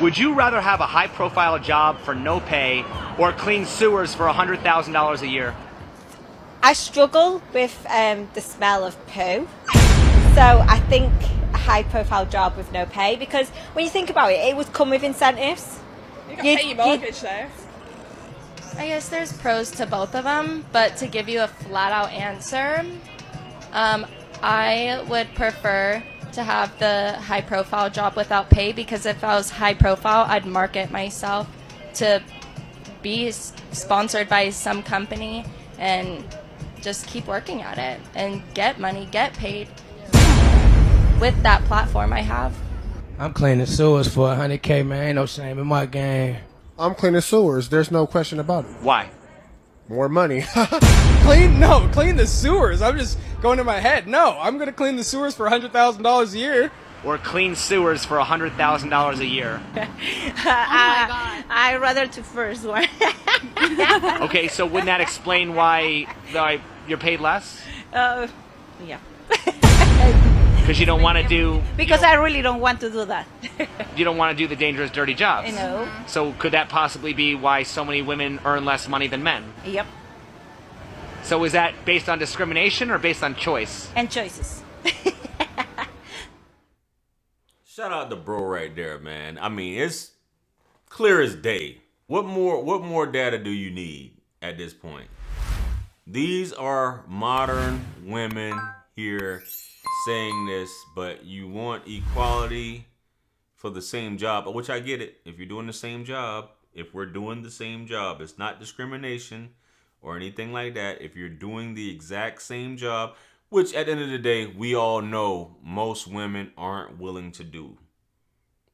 Would you rather have a high-profile job for no pay or clean sewers for $100,000 a year? I struggle with the smell of poo. So I think a high-profile job with no pay, because when you think about it, it would come with incentives. You can pay your mortgage there. I guess there's pros to both of them, but to give you a flat-out answer, I would prefer to have the high-profile job without pay, because if I was high-profile, I'd market myself to be sponsored by some company and just keep working at it and get money, get paid with that platform I have. I'm cleaning sewers for $100K, man. Ain't no shame in my game. I'm cleaning sewers. There's no question about it. Why? More money. Clean the sewers. I'm just going in my head. No, I'm going to clean the sewers for $100,000 a year. Or clean sewers for $100,000 a year? Oh my God. I'd rather the first one. Okay, so wouldn't that explain why you're paid less? Yeah. Because you don't want to do... Because I really don't want to do that. You don't want to do the dangerous, dirty jobs. You know. So could that possibly be why so many women earn less money than men? Yep. So is that based on discrimination or based on choice? And choices. Shout out to bro right there, man. I mean, it's clear as day. What more data do you need at this point? These are modern women here saying this, but you want equality for the same job, which I get it. If you're doing the same job, if we're doing the same job, it's not discrimination or anything like that. If you're doing the exact same job, which at the end of the day, we all know most women aren't willing to do.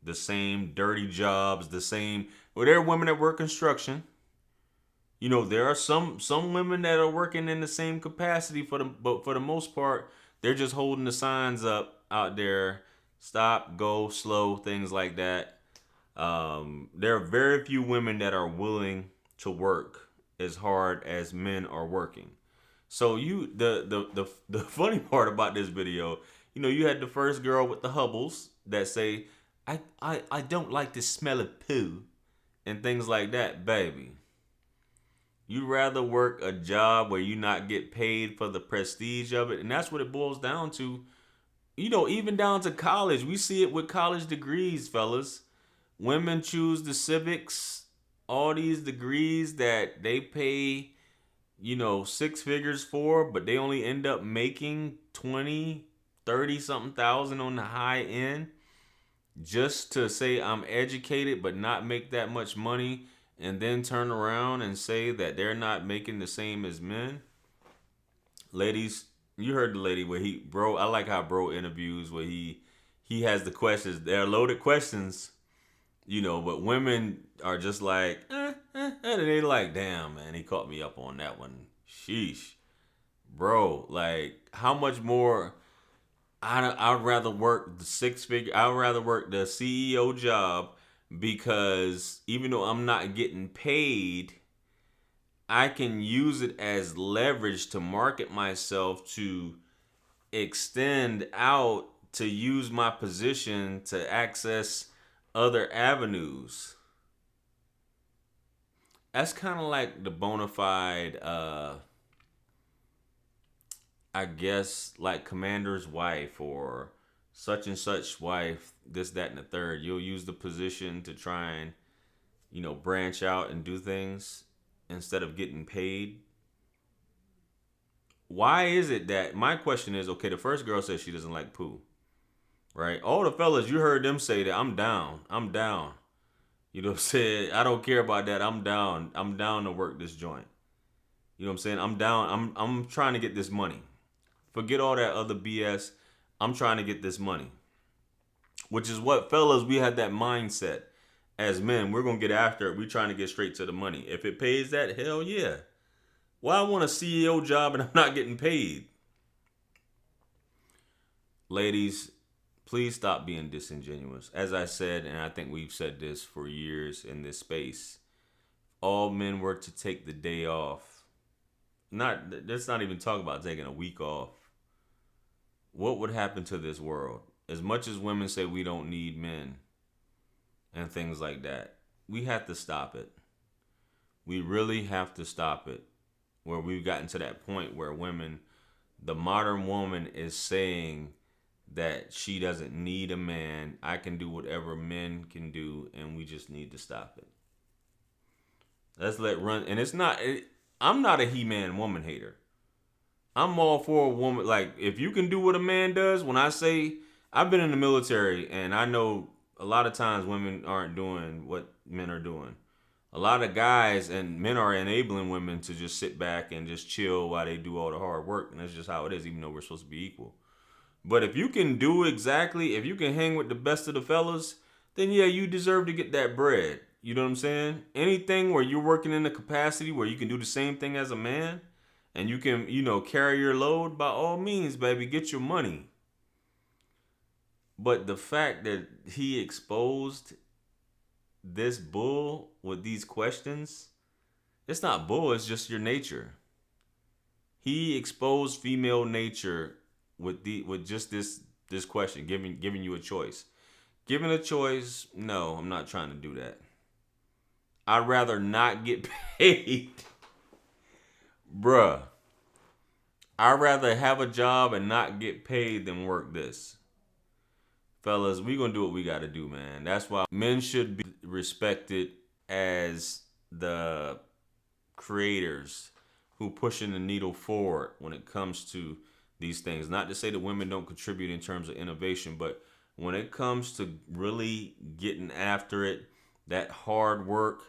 The same dirty jobs, the same... Well, there are women that work construction. You know, there are some women that are working in the same capacity, but for the most part, they're just holding the signs up out there. Stop, go, slow, things like that. There are very few women that are willing to work as hard as men are working. So the funny part about this video, you know, you had the first girl with the hubbles that say, I don't like the smell of poo and things like that, baby. You'd rather work a job where you not get paid for the prestige of it. And that's what it boils down to. You know, even down to college. We see it with college degrees, fellas. Women choose the civics, all these degrees that they pay, you know, 6 figures for, but they only end up making 20, 30 something thousand on the high end, just to say I'm educated but not make that much money, and then turn around and say that they're not making the same as men. Ladies, you heard the lady where I like how bro interviews where he has the questions. They're loaded questions, you know, but women are just like, and they like, damn, man, he caught me up on that one. Sheesh. Bro, like, how much more? I'd rather work the 6-figure, I'd rather work the CEO job, because even though I'm not getting paid, I can use it as leverage to market myself, to extend out, to use my position to access other avenues. That's kind of like the bona fide, I guess, like commander's wife or such and such wife, this, that, and the third. You'll use the position to try and, you know, branch out and do things instead of getting paid. Why is it that, my question is, okay, the first girl says she doesn't like poo, right? All the fellas, you heard them say that I'm down. You know what I'm saying? I don't care about that. I'm down to work this joint. You know what I'm saying? I'm down. I'm trying to get this money. Forget all that other BS. I'm trying to get this money. Which is what, fellas, we had that mindset. As men, we're going to get after it. We're trying to get straight to the money. If it pays that, hell yeah. Why I want a CEO job and I'm not getting paid? Ladies, please stop being disingenuous. As I said, and I think we've said this for years in this space, all men were to take the day off. Let's not even talk about taking a week off. What would happen to this world? As much as women say we don't need men, and things like that. We have to stop it. We really have to stop it. Where we've gotten to that point where women, the modern woman is saying that she doesn't need a man. I can do whatever men can do, and we just need to stop it. Let's let run. And it's not, I'm not a he-man woman hater. I'm all for a woman. Like, if you can do what a man does, when I say, I've been in the military, and I know a lot of times women aren't doing what men are doing. A lot of guys and men are enabling women to just sit back and just chill while they do all the hard work. And that's just how it is, even though we're supposed to be equal. But if you can do exactly, if you can hang with the best of the fellas, then yeah, you deserve to get that bread. You know what I'm saying? Anything where you're working in a capacity where you can do the same thing as a man and you can, you know, carry your load, by all means, baby, get your money. But the fact that he exposed this bull with these questions, it's not bull, it's just your nature. He exposed female nature with just this question, giving you a choice. Given a choice, no, I'm not trying to do that. I'd rather not get paid. Bruh. I'd rather have a job and not get paid than work this. Fellas, we gonna do what we gotta do, man. That's why men should be respected as the creators who pushing the needle forward when it comes to these things. Not to say that women don't contribute in terms of innovation, but when it comes to really getting after it, that hard work,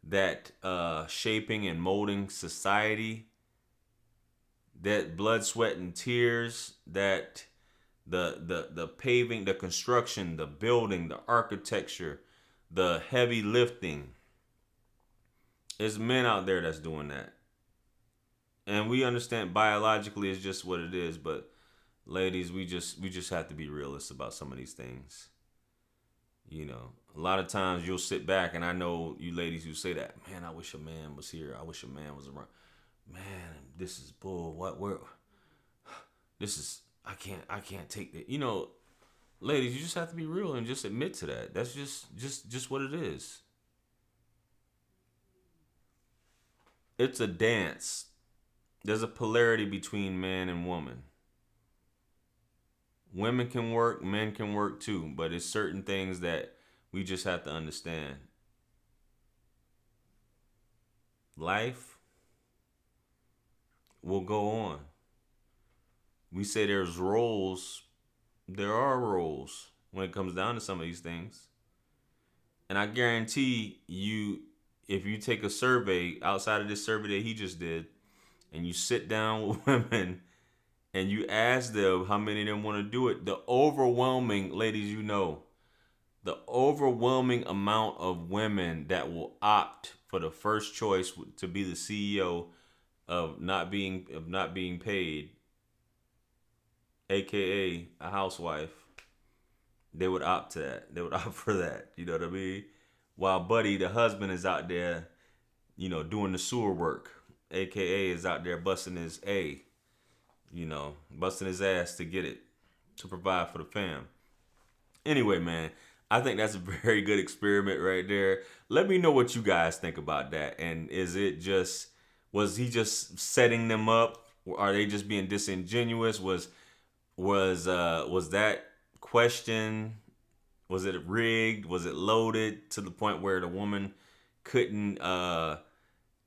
that shaping and molding society, that blood, sweat, and tears, that the paving, the construction, the building, the architecture, the heavy lifting. There's men out there that's doing that. And we understand biologically it's just what it is, but ladies, we just have to be realists about some of these things. You know, a lot of times you'll sit back, and I know you ladies who say that, man, I wish a man was here. I wish a man was around. Man, this is bull. I can't take that. You know, ladies, you just have to be real and just admit to that. That's just what it is. It's a dance. There's a polarity between man and woman. Women can work, men can work too, but it's certain things that we just have to understand. Life will go on. We say there's roles. There are roles when it comes down to some of these things. And I guarantee you, if you take a survey outside of this survey that he just did, and you sit down with women and you ask them how many of them want to do it, the overwhelming, ladies, you know, the overwhelming amount of women that will opt for the first choice to be the CEO of not being paid, aka a housewife, they would opt to that. They would opt for that. You know what I mean? While Buddy, the husband, is out there, you know, doing the sewer work, aka is out there busting his busting his ass to get it, to provide for the fam. Anyway, man, I think that's a very good experiment right there. Let me know what you guys think about that. And was he just setting them up? Are they just being disingenuous? Was that question, was it rigged? Was it loaded to the point where the woman didn't have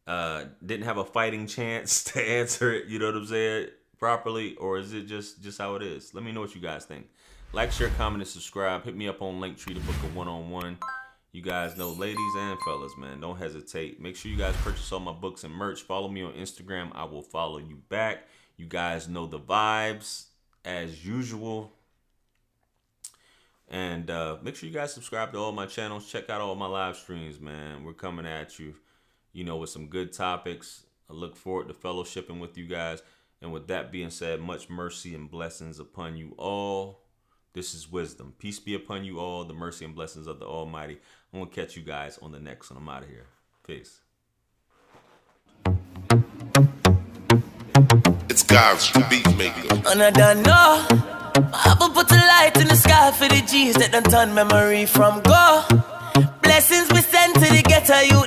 a fighting chance to answer it, you know what I'm saying, properly? Or is it just how it is? Let me know what you guys think. Like, share, comment, and subscribe. Hit me up on Linktree to book a one-on-one. You guys know, ladies and fellas, man, don't hesitate. Make sure you guys purchase all my books and merch. Follow me on Instagram. I will follow you back. You guys know the vibes as usual. And make sure you guys subscribe to all my channels. Check out all my live streams, man. We're coming at you, with some good topics. I look forward to fellowshipping with you guys. And with that being said, much mercy and blessings upon you all. This is Wisdom. Peace be upon you all. The mercy and blessings of the Almighty. I'm going to catch you guys on the next one. I'm out of here. Peace. It's God's beat maker. And I don't know. I will put a light in the sky for the G's that done turn memory from go. tell you